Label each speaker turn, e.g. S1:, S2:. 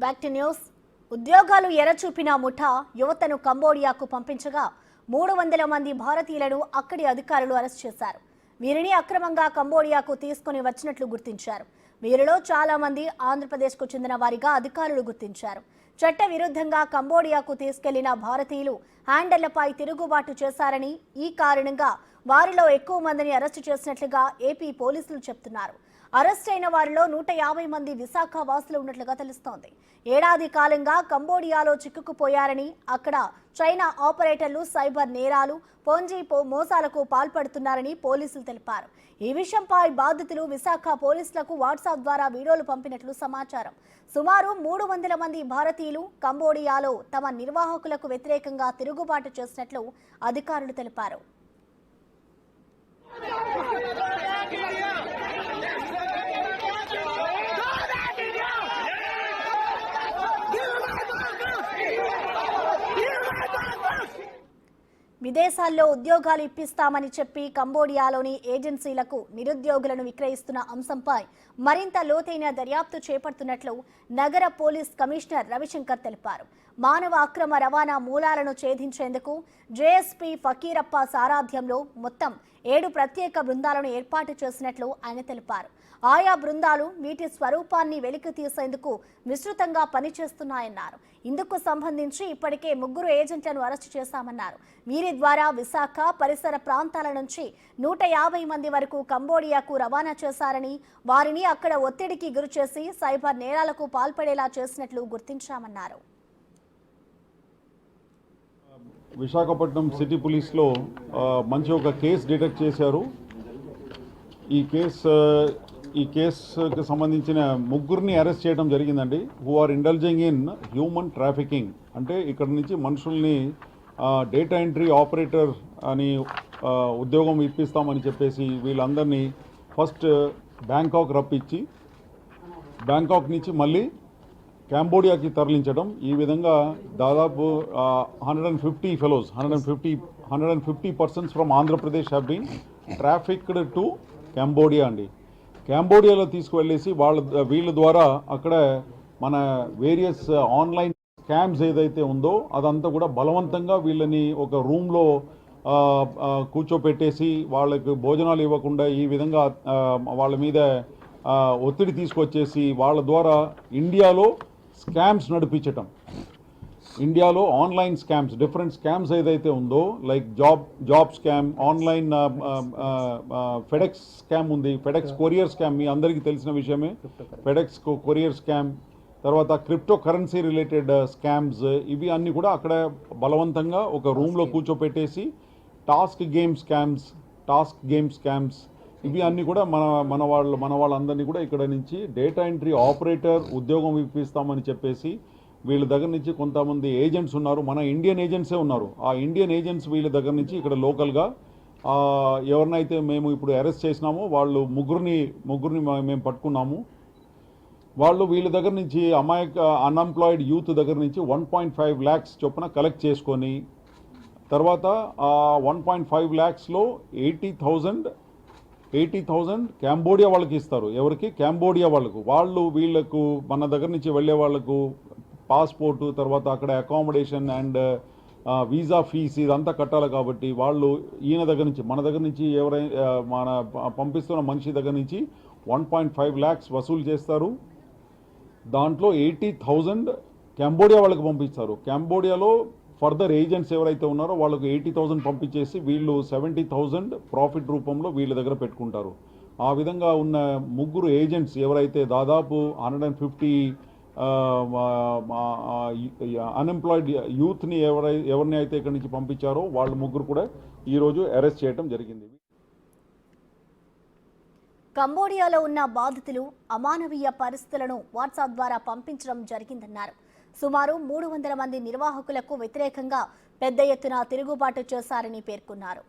S1: Back to news. ఉద్యోగాలు ఎరచూపిన ముఠా యువతను కంబోడియాకు పంపించగా 300 మంది భారతీయులను అక్కడి అధికారులు అరెస్ట్ చేశారు. వీరిని అక్రమంగా కంబోడియాకు తీసుకుని వచ్చినట్లు గుర్తించారు. వీరిలో చాలా మంది ఆంధ్రప్రదేశ్కు చెందిన వారిగా అధికారులు గుర్తించారు. చట్ట విరుద్ధంగా కంబోడియాకు తీసుకెళ్లిన భారతీయులు హ్యాండళ్లపై తిరుగుబాటు చేశారని, ఈ కారణంగా వారిలో ఎక్కువ మందిని అరెస్టు చేసినట్లుగా ఏపీ పోలీసులు చెబుతున్నారు. అరెస్ట్ అయిన వారిలో 150 మంది విశాఖ వాసులు ఉన్నట్లుగా తెలుస్తోంది. ఏడాది కాలంగా కంబోడియాలో చిక్కుకుపోయారని, అక్కడ చైనా ఆపరేటర్లు సైబర్ నేరాలు, పొంజీ మోసాలకు పాల్పడుతున్నారని పోలీసులు తెలిపారు. ఈ విషయంపై బాధితులు విశాఖ పోలీసులకు వాట్సాప్ ద్వారా వీడియోలు పంపినట్లు సమాచారం. సుమారు 300 మంది భారతీయులు కంబోడియాలో తమ నిర్వాహకులకు వ్యతిరేకంగా తిరుగుబాటు చేసినట్లు అధికారులు తెలిపారు. విదేశాల్లో ఉద్యోగాలు ఇప్పిస్తామని చెప్పి కంబోడియాలోని ఏజెన్సీలకు నిరుద్యోగులను విక్రయిస్తున్న అంశంపై మరింత లోతైన దర్యాప్తు చేపడుతున్నట్లు నగర పోలీస్ కమిషనర్ రవిశంకర్ తెలిపారు. మానవ అక్రమ రవాణా మూలాలను ఛేదించేందుకు జేఎస్పీ ఫకీరప్ప సారథ్యంలో మొత్తం 7 ప్రత్యేక బృందాలను ఏర్పాటు చేసినట్లు ఆయన తెలిపారు. ఆయా బృందాలు వీటి స్వరూపాన్ని వెలికి తీసేందుకు విస్తృతంగా పనిచేస్తున్నాయన్నారు. ఇందుకు సంబంధించి ఇప్పటికే 3 ఏజెంట్లను అరెస్టు చేశామన్నారు. వీరి ద్వారా విశాఖ పరిసర ప్రాంతాల నుంచి 150 మంది వరకు కంబోడియాకు రవాణా చేశారని, వారిని అక్కడ ఒత్తిడికి గురిచేసి సైబర్ నేరాలకు పాల్పడేలా చేసినట్లు గుర్తించామన్నారు.
S2: విశాఖపట్నం సిటీ పోలీస్లో మంచి ఒక కేసు డిటెక్ట్ చేశారు. ఈ కేసుకి సంబంధించిన 3ని అరెస్ట్ చేయడం జరిగిందండి. Who are indulging in human trafficking, అంటే ఇక్కడ నుంచి మనుషుల్ని డేటా ఎంట్రీ ఆపరేటర్ అని ఉద్యోగం ఇప్పిస్తామని చెప్పేసి వీళ్ళందరినీ ఫస్ట్ బ్యాంకాక్ రప్పించి బ్యాంకాక్ నుంచి మళ్ళీ కంబోడియాకి తరలించడం. ఈ విధంగా దాదాపు 150 fellows 150 persons from Andhra Pradesh have been trafficked to Cambodia అండి. కంబోడియాలో తీసుకువెళ్ళేసి వీళ్ళ ద్వారా అక్కడ మన వేరియస్ ఆన్లైన్ స్కామ్స్ ఏదైతే ఉందో అదంతా కూడా బలవంతంగా వీళ్ళని ఒక రూమ్లో కూర్చోపెట్టేసి వాళ్ళకి భోజనాలు ఇవ్వకుండా ఈ విధంగా వాళ్ళ మీద ఒత్తిడి తీసుకొచ్చేసి వాళ్ళ ద్వారా ఇండియాలో స్కామ్స్ నడిపించటం. ఇండియాలో ఆన్లైన్ స్కామ్స్, డిఫరెంట్ స్కామ్స్ ఏదైతే ఉందో like job scam, online FedEx scam ఉంది, ఫెడెక్స్ కొరియర్ స్కామ్ మీ అందరికీ తెలిసిన విషయమే. ఫెడెక్స్ కొరియర్ స్కామ్, తర్వాత క్రిప్టో కరెన్సీ రిలేటెడ్ స్కామ్స్, ఇవి అన్నీ కూడా అక్కడ బలవంతంగా ఒక రూమ్లో కూర్చోపెట్టేసి టాస్క్ గేమ్ స్కామ్స్ ఇవి అన్నీ కూడా మన వాళ్ళందరినీ కూడా ఇక్కడ నుంచి డేటా ఎంట్రీ ఆపరేటర్ ఉద్యోగం ఇప్పిస్తామని చెప్పేసి వీళ్ళ దగ్గర నుంచి కొంతమంది ఏజెంట్స్ ఉన్నారు, మన ఇండియన్ ఏజెంట్సే ఉన్నారు. ఆ ఇండియన్ ఏజెంట్స్ వీళ్ళ దగ్గర నుంచి ఇక్కడ లోకల్గా ఎవరినైతే మేము ఇప్పుడు అరెస్ట్ చేసినామో వాళ్ళు ముగ్గురిని మేము పట్టుకున్నాము. వాళ్ళు వీళ్ళ దగ్గర నుంచి అన్ఎంప్లాయిడ్ యూత్ దగ్గర నుంచి 1.5 lakhs చొప్పున కలెక్ట్ చేసుకొని తర్వాత 1.5 lakhsలో 80,000 కంబోడియా వాళ్ళకి ఇస్తారు. ఎవరికి? కంబోడియా వాళ్ళకు. వీళ్ళకు మన దగ్గర నుంచి వెళ్ళే వాళ్ళకు పాస్పోర్టు, తర్వాత అక్కడ అకామిడేషన్ అండ్ వీసా ఫీస్ ఇదంతా కట్టాలి. కాబట్టి వాళ్ళు మన దగ్గర నుంచి మన పంపిస్తున్న మనిషి దగ్గర నుంచి 1.5 lakhs వసూలు చేస్తారు. దాంట్లో 80,000 కంబోడియా వాళ్ళకి పంపిస్తారు. కంబోడియాలో ఫర్దర్ ఏజెంట్స్ ఎవరైతే ఉన్నారో వాళ్ళకు 80,000 పంపించేసి వీళ్ళు 70,000 ప్రాఫిట్ రూపంలో వీళ్ళ దగ్గర పెట్టుకుంటారు. ఆ విధంగా ఉన్న 3 ఏజెంట్స్ ఎవరైతే దాదాపు 150 అన్ఎంప్లాయిడ్ యూత్ని ఎవరిని అయితే ఇక్కడి నుంచి పంపించారో వాళ్ళు 3 కూడా ఈరోజు అరెస్ట్ చేయడం జరిగింది.
S1: కంబోడియాలో ఉన్న బాధితులు అమానవీయ పరిస్థితులను వాట్సాప్ ద్వారా పంపించడం జరిగిందన్నారు. సుమారు 300 మంది నిర్వాహకులకు వ్యతిరేకంగా పెద్ద ఎత్తున తిరుగుబాటు చేశారని పేర్కొన్నారు.